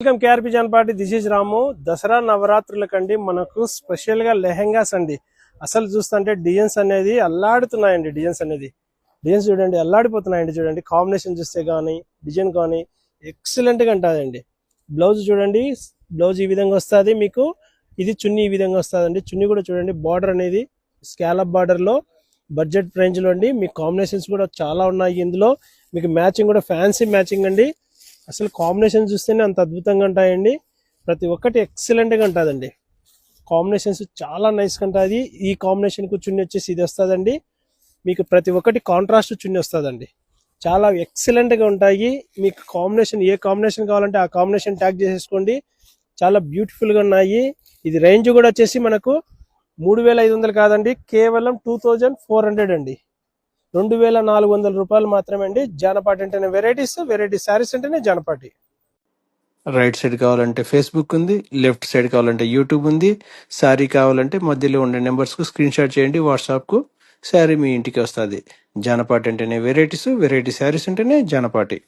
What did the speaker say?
Welcome KRP జాన్పాటి. This is Ramu. Dasara నవరాత్రులకండి మనకు స్పెషల్ గా లెహెంగాస్ అండి. అసలు చూస్తుంటే డిజైన్స్ అనేది అల్లాడుతున్నాయండి. డిజైన్స్ చూడండి, అల్లాడిపోతున్నాయండి. చూడండి కాంబినేషన్ చూస్తే గానీ డిజైన్ కానీ ఎక్సలెంట్ గా ఉంటుందండి. బ్లౌజ్ చూడండి, బ్లౌజ్ ఈ విధంగా వస్తుంది మీకు. ఇది చున్నీ ఈ విధంగా వస్తుందండి. చున్నీ కూడా చూడండి, బార్డర్ అనేది స్కాలప్ బార్డర్ లో బడ్జెట్ రేంజ్ లో అండి. మీకు కాంబినేషన్స్ కూడా చాలా ఉన్నాయి ఇందులో. మీకు మ్యాచింగ్ కూడా ఫ్యాన్సీ మ్యాచింగ్ అండి. అసలు కాంబినేషన్ చూస్తేనే అంత అద్భుతంగా ఉంటాయండి. ప్రతి ఒక్కటి ఎక్సలెంట్ గా ఉంటుందండి. కాంబినేషన్స్ చాలా నైస్ గా ఉంటుంది. ఈ కాంబినేషన్ కు చున్నీ వచ్చేసి ఇది వస్తుందండి. మీకు ప్రతి ఒక్కటి కాంట్రాస్ట్ చున్నీ వస్తుందండి. చాలా ఎక్సలెంట్ గా ఉంటాయి. మీకు కాంబినేషన్ ఏ కాంబినేషన్ కావాలంటే ఆ కాంబినేషన్ ట్యాగ్ చేసేసుకోండి. చాలా బ్యూటిఫుల్ గా ఉన్నాయి. ఇది రేంజ్ కూడా వచ్చేసి మనకు 3500 కాదండి, కేవలం 2400 అండి. 2400 రూపాయలు మాత్రమే అండి. జానపాటి అంటేనే వెరైటీ శారీస్ అంటేనే జానపాటి. రైట్ సైడ్ కావాలంటే ఫేస్బుక్ ఉంది, లెఫ్ట్ సైడ్ కావాలంటే యూట్యూబ్ ఉంది. శారీ కావాలంటే మధ్యలో ఉండే నెంబర్స్కు స్క్రీన్ షాట్ చేయండి వాట్సాప్కు. శారీ మీ ఇంటికి వస్తుంది. జానపాటి అంటేనే వెరైటీ శారీస్ అంటేనే జానపాటి.